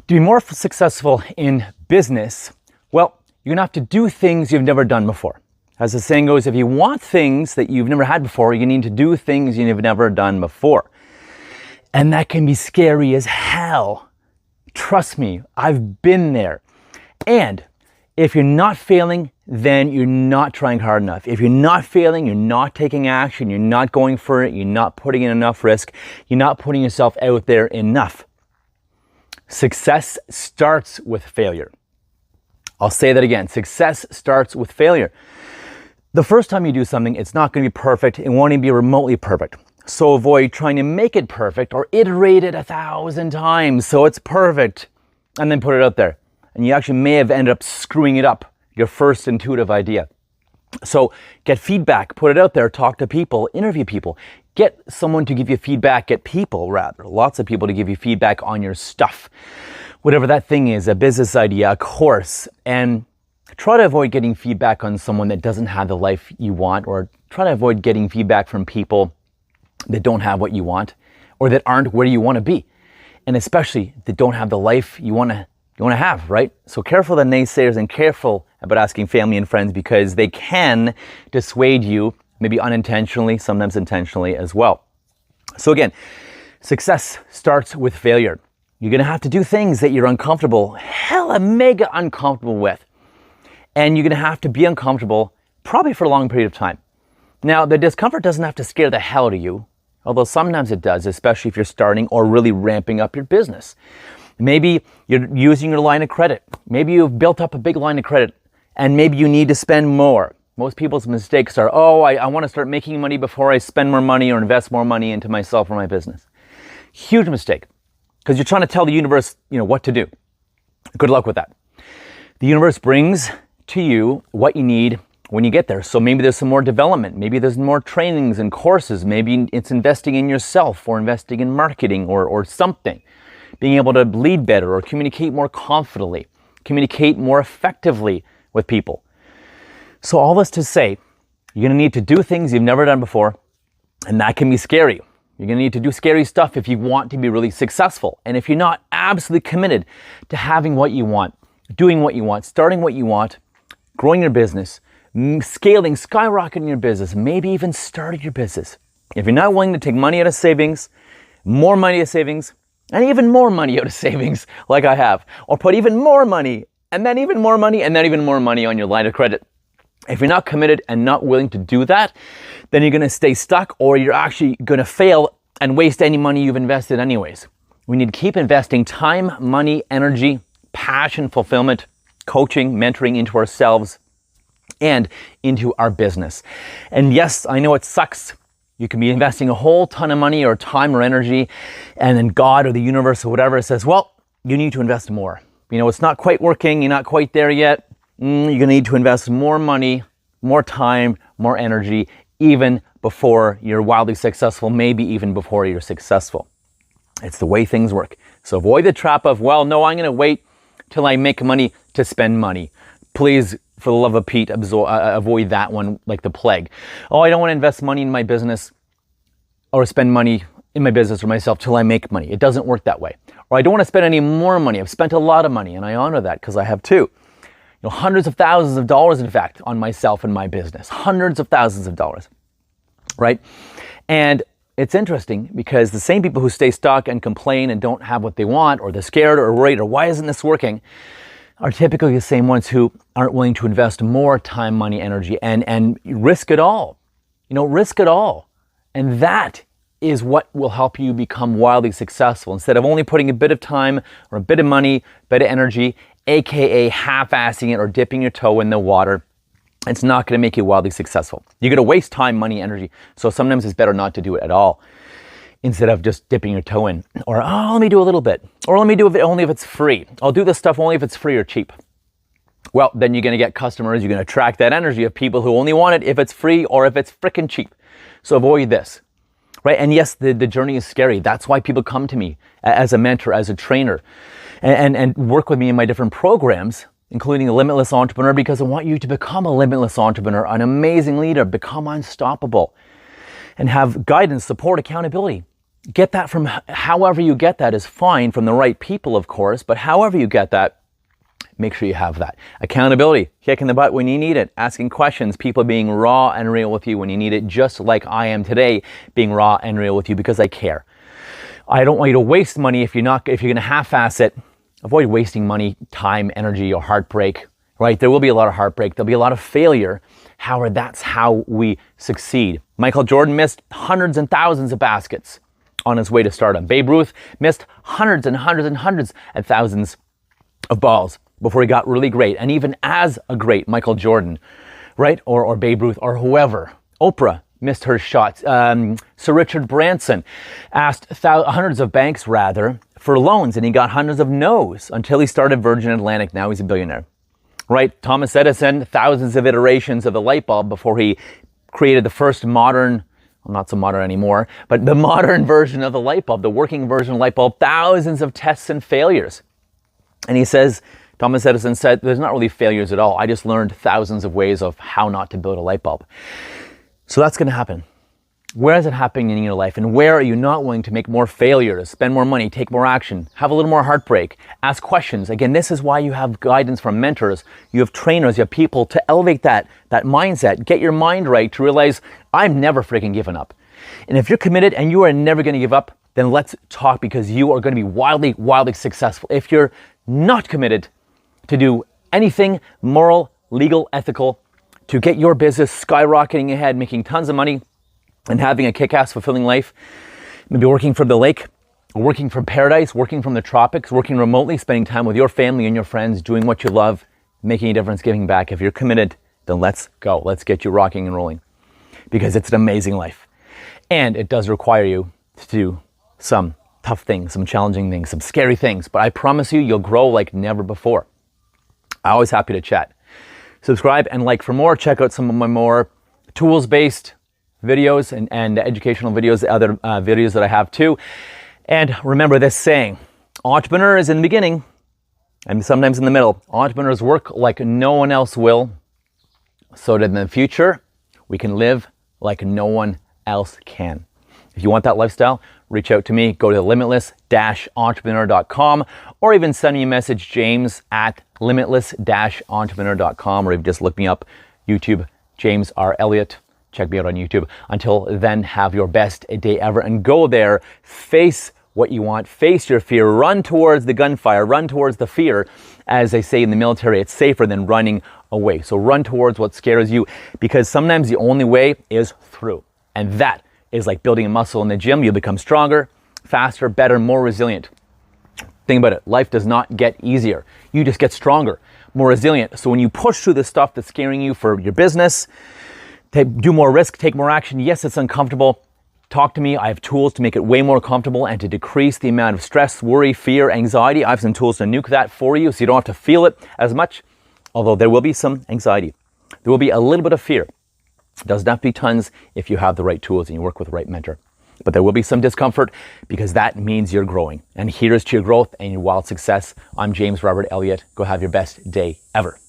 To be more successful in business, well, you're gonna have to do things you've never done before. As the saying goes, if you want things that you've never had before, you need to do things you've never done before. And that can be scary as hell. Trust me, I've been there. And if you're not failing, then you're not trying hard enough. If you're not failing, you're not taking action, you're not going for it, you're not putting in enough risk, you're not putting yourself out there enough. Success starts with failure. I'll say that again. Success starts with failure. The first time you do something, it's not going to be perfect. It won't even be remotely perfect. So avoid trying to make it perfect or iterate it 1,000 times so it's perfect and then put it out there. And you actually may have ended up screwing it up, your first intuitive idea. So get feedback, put it out there, talk to people, interview people. Get someone to give you feedback, get people rather, lots of people to give you feedback on your stuff. Whatever that thing is, a business idea, a course, and try to avoid getting feedback on someone that doesn't have the life you want, or try to avoid getting feedback from people that don't have what you want or that aren't where you want to be. And especially that don't have the life you want to have, right? So careful of the naysayers and careful about asking family and friends because they can dissuade you, maybe unintentionally, sometimes intentionally as well. So again, success starts with failure. You're going to have to do things that you're uncomfortable, hella mega uncomfortable with. And you're going to have to be uncomfortable probably for a long period of time. Now, the discomfort doesn't have to scare the hell out of you, although sometimes it does, especially if you're starting or really ramping up your business. Maybe you're using your line of credit. Maybe you've built up a big line of credit and maybe you need to spend more. Most people's mistakes are, I want to start making money before I spend more money or invest more money into myself or my business. Huge mistake, because you're trying to tell the universe, what to do. Good luck with that. The universe brings to you what you need when you get there. So maybe there's some more development. Maybe there's more trainings and courses. Maybe it's investing in yourself or investing in marketing or something. Being able to lead better or communicate more confidently, communicate more effectively with people. So all this to say, you're going to need to do things you've never done before, and that can be scary. You're going to need to do scary stuff if you want to be really successful. And if you're not absolutely committed to having what you want, doing what you want, starting what you want, growing your business, scaling, skyrocketing your business, maybe even starting your business. If you're not willing to take money out of savings, more money out of savings, and even more money out of savings like I have, or put even more money, and then even more money, and then even more money on your line of credit. If you're not committed and not willing to do that, then you're going to stay stuck or you're actually going to fail and waste any money you've invested anyways. We need to keep investing time, money, energy, passion, fulfillment, coaching, mentoring into ourselves and into our business. And yes, I know it sucks. You can be investing a whole ton of money or time or energy, and then God or the universe or whatever says, well, you need to invest more. It's not quite working. You're not quite there yet. You're going to need to invest more money, more time, more energy, even before you're wildly successful, maybe even before you're successful. It's the way things work. So avoid the trap of, I'm going to wait till I make money to spend money. Please, for the love of Pete, avoid that one like the plague. I don't want to invest money in my business or spend money in my business or myself till I make money. It doesn't work that way. Or I don't want to spend any more money. I've spent a lot of money and I honor that because I have too. Hundreds of thousands of dollars, in fact, on myself and my business. Hundreds of thousands of dollars, right? And it's interesting because the same people who stay stuck and complain and don't have what they want, or they're scared or worried, or why isn't this working, are typically the same ones who aren't willing to invest more time, money, energy, and risk it all. Risk it all. And that is what will help you become wildly successful. Instead of only putting a bit of time or a bit of money, a bit of energy, AKA half-assing it or dipping your toe in the water, it's not going to make you wildly successful. You're going to waste time, money, energy. So sometimes it's better not to do it at all instead of just dipping your toe in. Or, let me do a little bit. Or let me do it only if it's free. I'll do this stuff only if it's free or cheap. Well, then you're going to get customers. You're going to attract that energy of people who only want it if it's free or if it's freaking cheap. So avoid this. Right? And yes, the journey is scary. That's why people come to me as a mentor, as a trainer, and work with me in my different programs, including a Limitless Entrepreneur, because I want you to become a limitless entrepreneur, an amazing leader, become unstoppable, and have guidance, support, accountability Get that from however you get that is fine, from the right people, of course, but however you get that, make sure you have that. Accountability, kicking the butt when you need it, asking questions, people being raw and real with you when you need it, just like I am today, being raw and real with you because I care. I don't want you to waste money if you're going to half-ass it. Avoid wasting money, time, energy, or heartbreak, right? There will be a lot of heartbreak. There'll be a lot of failure. However, that's how we succeed. Michael Jordan missed hundreds and thousands of baskets on his way to stardom. Babe Ruth missed hundreds and hundreds and hundreds and thousands of balls before he got really great. And even as a great Michael Jordan, right? Or Babe Ruth or whoever. Oprah missed her shots. Sir Richard Branson asked hundreds of banks for loans, and he got hundreds of no's until he started Virgin Atlantic. Now he's a billionaire, right? Thomas Edison, thousands of iterations of the light bulb before he created the first modern, well, not so modern anymore, but the modern version of the light bulb, the working version of the light bulb, thousands of tests and failures. And he says, Thomas Edison said, there's not really failures at all. I just learned thousands of ways of how not to build a light bulb. So that's going to happen. Where is it happening in your life? And where are you not willing to make more failures, spend more money, take more action, have a little more heartbreak, ask questions? Again, this is why you have guidance from mentors. You have trainers, you have people to elevate that mindset, get your mind right to realize I'm never freaking giving up. And if you're committed and you are never going to give up, then let's talk, because you are going to be wildly, wildly successful. If you're not committed to do anything moral, legal, ethical, to get your business skyrocketing ahead, making tons of money, and having a kick-ass, fulfilling life, maybe working from the lake, or working from paradise, working from the tropics, working remotely, spending time with your family and your friends, doing what you love, making a difference, giving back. If you're committed, then let's go. Let's get you rocking and rolling, because it's an amazing life. And it does require you to do some tough things, some challenging things, some scary things, but I promise you, you'll grow like never before. I'm always happy to chat. Subscribe and like for more. Check out some of my more tools-based videos and educational videos, other videos that I have too. And remember this saying, entrepreneur is in the beginning and sometimes in the middle. Entrepreneurs work like no one else will, so that in the future, we can live like no one else can. If you want that lifestyle, reach out to me. Go to limitless-entrepreneur.com, or even send me a message, james@limitless-entrepreneur.com, or even just look me up, YouTube, James R. Elliott. Check me out on YouTube. Until then, have your best day ever, and go there, face what you want, face your fear, run towards the gunfire, run towards the fear. As they say in the military, it's safer than running away. So run towards what scares you, because sometimes the only way is through. And that is like building a muscle in the gym. You'll become stronger, faster, better, more resilient. Think about it. Life does not get easier. You just get stronger, more resilient. So when you push through the stuff that's scaring you for your business, do more risk, take more action. Yes, it's uncomfortable. Talk to me. I have tools to make it way more comfortable and to decrease the amount of stress, worry, fear, anxiety. I have some tools to nuke that for you so you don't have to feel it as much, although there will be some anxiety. There will be a little bit of fear. It doesn't have to be tons if you have the right tools and you work with the right mentor. But there will be some discomfort, because that means you're growing. And here's to your growth and your wild success. I'm James Robert Elliott. Go have your best day ever.